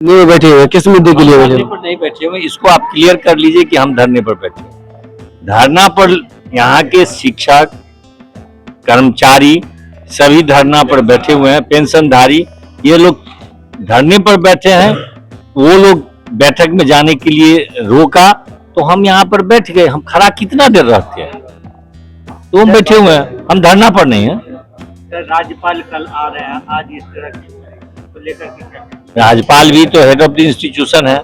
नहीं बैठे हुए, किस मुद्दे के लिए बैठे धरने हुए? पर नहीं बैठे हुए, इसको आप क्लियर कर लीजिए कि हम धरने पर बैठे हैं। धरना पर यहाँ के शिक्षक, कर्मचारी सभी धरना पर बैठे हुए हैं, पेंशनधारी ये लोग धरने पर बैठे हैं। वो लोग बैठक में जाने के लिए रोका तो हम यहाँ पर बैठ गए। हम खड़ा कितना देर रहते हैं, तो हम बैठे हुए हैं, हम धरना पर नहीं है। राज्यपाल कल आ रहे हैं, आज इस तरह को लेकर के क्या? राज्यपाल भी तो हेड ऑफ द इंस्टीट्यूशन है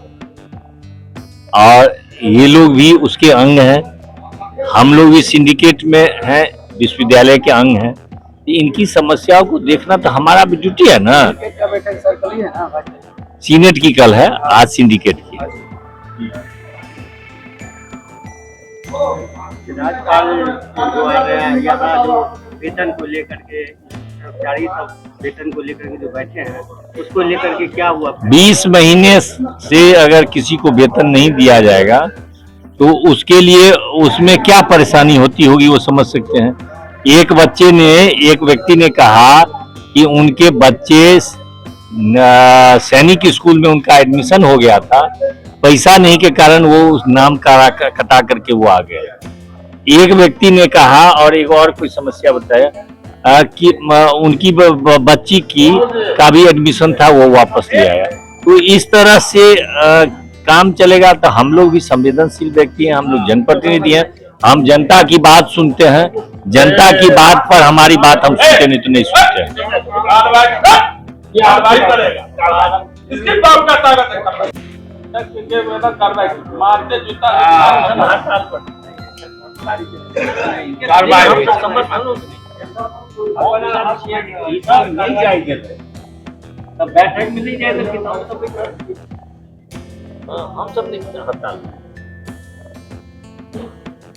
और ये लोग भी उसके अंग हैं। हम लोग भी सिंडिकेट में हैं, विश्वविद्यालय के अंग हैं। इनकी समस्याओं को देखना तो हमारा भी ड्यूटी है ना। सीनेट की कल है, आज सिंडिकेट की। राज्यपाल जो आ रहे हैं, यहाँ जो वेतन को लेकर के कर्मचारी सब वेतन को लेकर के जो बैठे हैं, उसको लेकर के क्या हुआ? 20 महीने से अगर किसी को वेतन नहीं दिया जाएगा तो उसके लिए उसमें क्या परेशानी होती होगी वो समझ सकते हैं। एक व्यक्ति ने कहा कि उनके बच्चे सैनिक स्कूल में उनका एडमिशन हो गया था, पैसा नहीं के कारण वो उस नाम कटा करके वो आ गए। एक व्यक्ति ने कहा और एक और कोई समस्या बताया कि उनकी बच्ची का भी एडमिशन था, वो वापस ले आया। तो इस तरह से काम चलेगा तो हम लोग भी संवेदनशील व्यक्ति हैं, हम लोग जनप्रतिनिधि हैं, हम जनता की बात सुनते हैं। जनता की बात पर हमारी बात हम सुनते नहीं तो नहीं सुनते हैं। बैठक में नहीं जाएगा, हम सब नहीं हड़ताल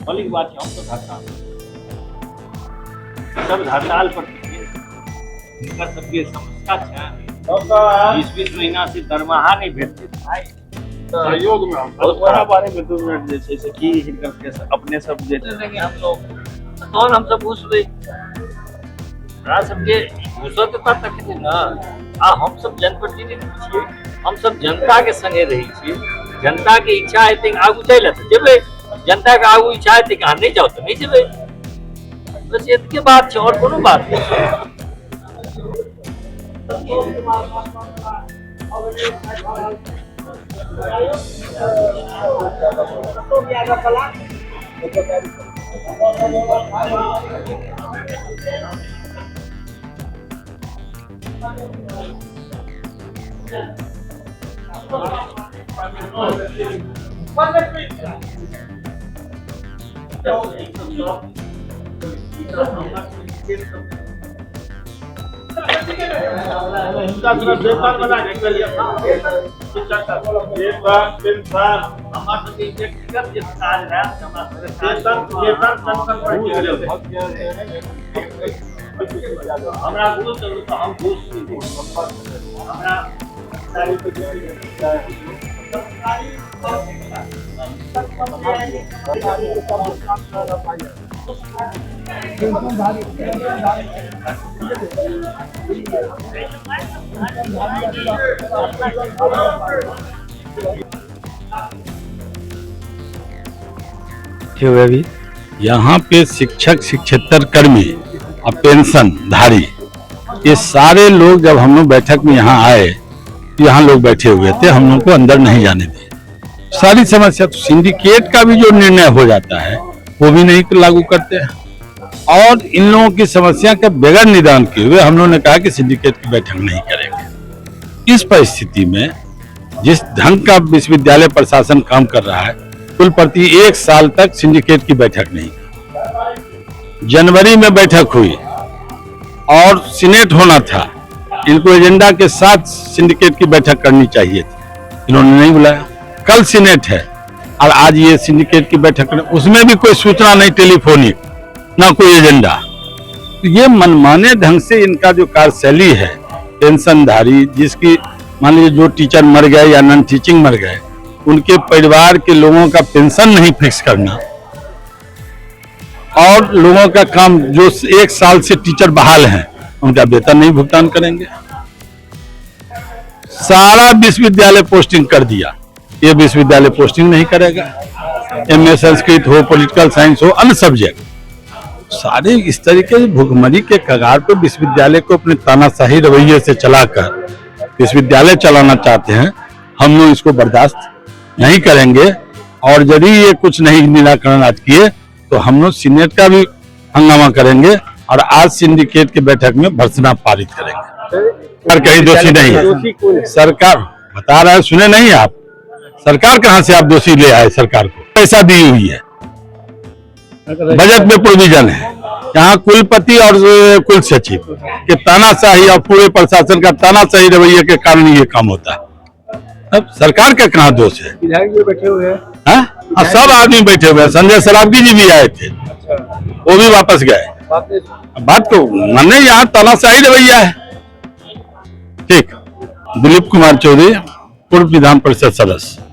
मौलिक बात है, हम सब हड़ताल हड़ताल पर इनका सबके समस्या है। 20 महीना से दरमाहा नहीं भेटते सहयोग में हम बहुत बड़ा बारे में 2 मिनट जैसे कि अपने सब हम लोग और हम सब घूस सबके घूसत तक ना हम सब जनप्रतिनिधि छियै, हम सब जनता के संगे रही छी। जनता के इच्छा है तो आगू चल जेबे, जनता के आगू इच्छा है तो नहीं जाओ तो नहीं जेबे। बस इतके बात है और कोनो बात नहीं। अभी यहाँ पे शिक्षक, शिक्षेतर कर्मी और पेंशन धारी ये सारे लोग जब हम लोग बैठक में यहाँ आए तो यहाँ लोग बैठे हुए थे, हम लोग को अंदर नहीं जाने दिए। सारी समस्या तो सिंडिकेट का भी जो निर्णय हो जाता है वो भी नहीं लागू करते हैं और इन लोगों की समस्या के बगैर निदान किए हुए हम लोगों ने कहा कि सिंडिकेट की बैठक नहीं करेंगे। इस परिस्थिति में जिस ढंग का विश्वविद्यालय प्रशासन काम कर रहा है, कुलपति 1 साल तक सिंडिकेट की बैठक नहीं। जनवरी में बैठक हुई और सीनेट होना था, इनको एजेंडा के साथ सिंडिकेट की बैठक करनी चाहिए थी, इन्होंने नहीं बुलाया। कल सीनेट है और आज ये सिंडिकेट की बैठक, उसमें भी कोई सूचना नहीं टेलीफोनिक, ना कोई एजेंडा। तो ये मनमाने ढंग से इनका जो कार्यशैली है, पेंशनधारी जिसकी मान लीजिए जो टीचर मर गए या नॉन टीचिंग मर गए, उनके परिवार के लोगों का पेंशन नहीं फिक्स करना और लोगों का काम जो 1 साल से टीचर बहाल हैं उनका वेतन नहीं भुगतान करेंगे। सारा विश्वविद्यालय पोस्टिंग कर दिया, ये विश्वविद्यालय पोस्टिंग नहीं करेगा। एमए संस्कृत हो, पॉलिटिकल साइंस हो, अन्य सब्जेक्ट सारे इस तरीके से भुखमरी के कगार पर विश्वविद्यालय को अपने तानाशाही रवैये से चलाकर विश्वविद्यालय चलाना चाहते हैं। हम लोग इसको बर्दाश्त नहीं करेंगे और यदि ये कुछ नहीं निराकरण आज किए तो हम लोग सीनेट का भी हंगामा करेंगे और आज सिंडिकेट की बैठक में भर्त्सना पारित करेंगे। सरकार कहीं दोषी नहीं है। सरकार बता रहा है, सुने नहीं आप? सरकार कहां से आप दोषी ले आए? सरकार को पैसा दी हुई है, बजट में प्रोविजन है। यहाँ कुलपति और कुल सचिव के तानाशाही और पूरे प्रशासन का तानाशाही रवैये के कारण ये काम होता है। अब सरकार का कहाँ दोष है? विधायक जी बैठे हुए हैं। हाँ, सब आदमी बैठे हुए हैं। संजय सरावगी जी भी आए थे, वो भी वापस गए। बात को माने, यहाँ तानाशाही रवैया है। ठीक। दिलीप कुमार चौधरी, पूर्व विधान परिषद सदस्य।